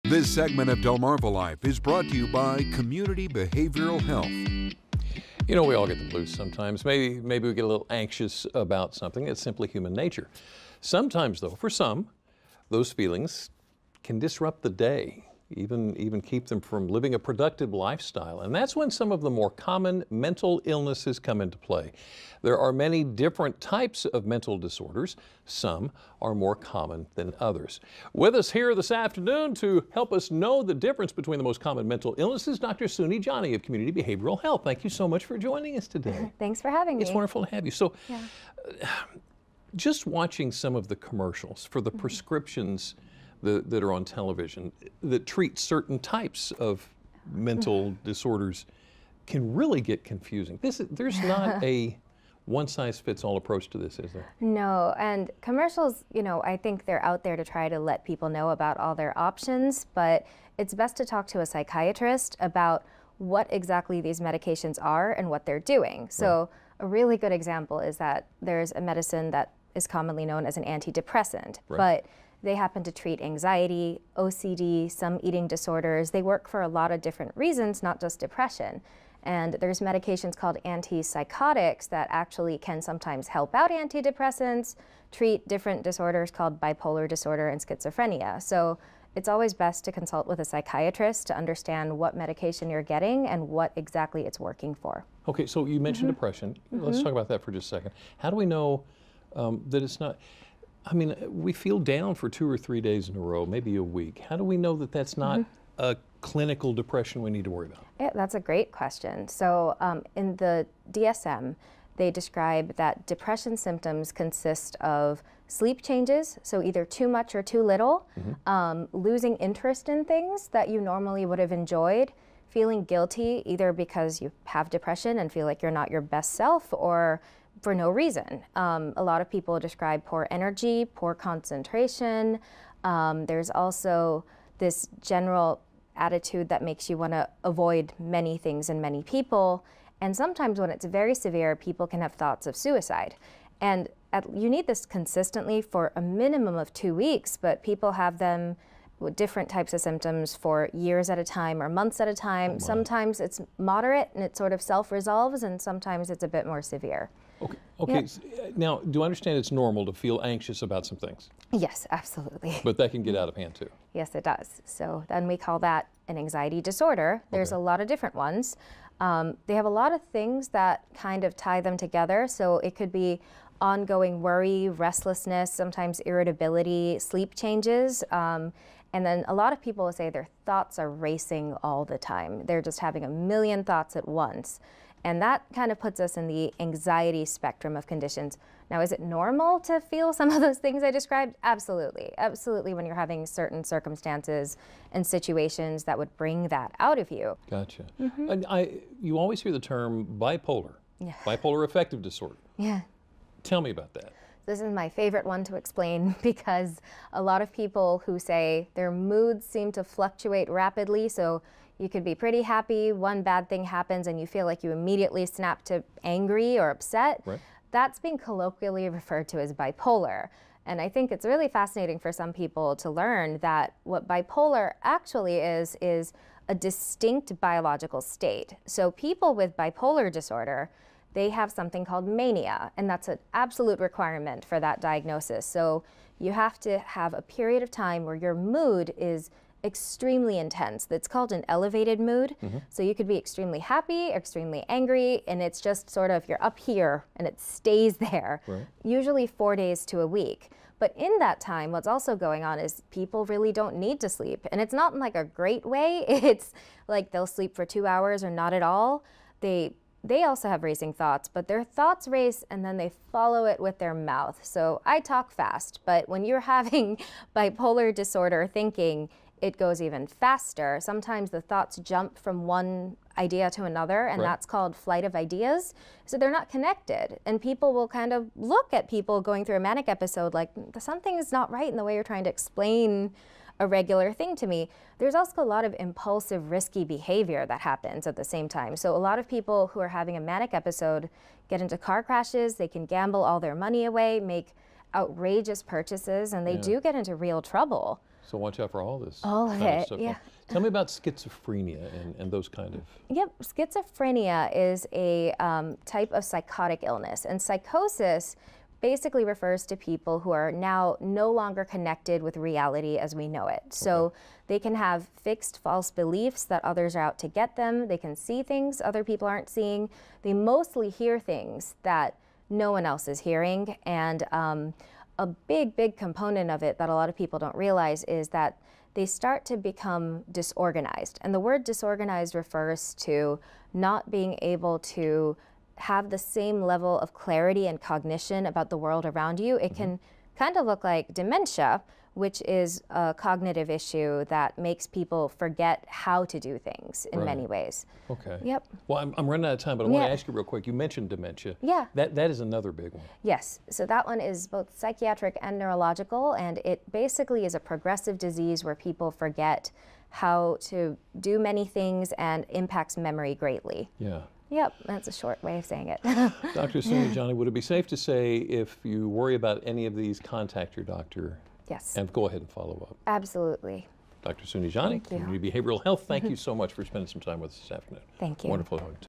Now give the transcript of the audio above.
This segment of Delmarva Life is brought to you by Community Behavioral Health. You know, we all get the blues sometimes. Maybe we get a little anxious about something. It's simply human nature. Sometimes, though, for some, those feelings can disrupt the day, even keep them from living a productive lifestyle. And that's when some of the more common mental illnesses come into play. There are many different types of mental disorders. Some are more common than others. With us here this afternoon to help us know the difference between the most common mental illnesses, Dr. Suni Johnny of Community Behavioral Health. Thank you so much for joining us today. Thanks for having me. It's wonderful to have you. So, just watching some of the commercials for the prescriptions that are on television that treat certain types of mental disorders can really get confusing. There's not a one-size-fits-all approach to this, is there? No, and commercials, you know, I think they're out there to try to let people know about all their options, but it's best to talk to a psychiatrist about what exactly these medications are and what they're doing. So a really good example is that there's a medicine that is commonly known as an antidepressant, but they happen to treat anxiety, OCD, some eating disorders. They work for a lot of different reasons, not just depression. And there's medications called antipsychotics that actually can sometimes help out antidepressants, treat different disorders called bipolar disorder and schizophrenia. So it's always best to consult with a psychiatrist to understand what medication you're getting and what exactly it's working for. Okay, so you mentioned depression. Let's talk about that for just a second. How do we know that it's not, I mean, we feel down for 2 or 3 days in a row, maybe a week. How do we know that that's not a clinical depression we need to worry about? Yeah, that's a great question. So in the DSM, they describe that depression symptoms consist of sleep changes, so either too much or too little, losing interest in things that you normally would have enjoyed, feeling guilty either because you have depression and feel like you're not your best self or for no reason. A lot of people describe poor energy, poor concentration. There's also this general attitude that makes you want to avoid many things and many people. And sometimes when it's very severe, people can have thoughts of suicide. And you need this consistently for a minimum of 2 weeks, but people have them with different types of symptoms for years at a time or months at a time. Sometimes it's moderate and it sort of self-resolves, and sometimes it's a bit more severe. Okay. Now, do I understand it's normal to feel anxious about some things? Yes, absolutely. But that can get out of hand too. Yes, it does. So then we call that an anxiety disorder. There's a lot of different ones. They have a lot of things that kind of tie them together. So it could be ongoing worry, restlessness, sometimes irritability, sleep changes. And then a lot of people will say their thoughts are racing all the time. They're just having a million thoughts at once. And that kind of puts us in the anxiety spectrum of conditions. Now, is it normal to feel some of those things I described? Absolutely. Absolutely, when you're having certain circumstances and situations that would bring that out of you. Gotcha. And you always hear the term bipolar, bipolar affective disorder. Yeah. Tell me about that. This is my favorite one to explain because a lot of people who say their moods seem to fluctuate rapidly, so you could be pretty happy, one bad thing happens and you feel like you immediately snap to angry or upset. That's being colloquially referred to as bipolar. And I think it's really fascinating for some people to learn that what bipolar actually is a distinct biological state. So people with bipolar disorder, they have something called mania, and that's an absolute requirement for that diagnosis. So you have to have a period of time where your mood is extremely intense. That's called an elevated mood. So you could be extremely happy, extremely angry, and it's just sort of you're up here and it stays there, usually 4 days to a week. But in that time, what's also going on is people really don't need to sleep. And it's not in like a great way. It's like they'll sleep for 2 hours or not at all. They also have racing thoughts, but their thoughts race and then they follow it with their mouth. So I talk fast, but when you're having bipolar disorder thinking, it goes even faster. Sometimes the thoughts jump from one idea to another, and that's called flight of ideas. So they're not connected. And people will kind of look at people going through a manic episode like, something is not right in the way you're trying to explain a regular thing to me. There's also a lot of impulsive, risky behavior that happens at the same time. So a lot of people who are having a manic episode get into car crashes, they can gamble all their money away, make outrageous purchases, and they do get into real trouble. So watch out for all this All of kind it, stuff. yeah. Tell me about schizophrenia and those kind of. Yep, schizophrenia is a type of psychotic illness, and psychosis basically refers to people who are now no longer connected with reality as we know it. So they can have fixed false beliefs that others are out to get them. They can see things other people aren't seeing. They mostly hear things that no one else is hearing. And a big component of it that a lot of people don't realize is that they start to become disorganized. And the word disorganized refers to not being able to have the same level of clarity and cognition about the world around you. It can kind of look like dementia, which is a cognitive issue that makes people forget how to do things in many ways. Okay. Yep. Well, I'm running out of time, but I want to ask you real quick. You mentioned dementia. Yeah. That is another big one. Yes. So that one is both psychiatric and neurological, and it basically is a progressive disease where people forget how to do many things and impacts memory greatly. Yeah. Yep, that's a short way of saying it. Dr. Sounijani, would it be safe to say if you worry about any of these, contact your doctor? Yes. And go ahead and follow up. Absolutely. Dr. Sounijani, Thank you. Community Behavioral Health, thank you so much for spending some time with us this afternoon. Thank you. Wonderful.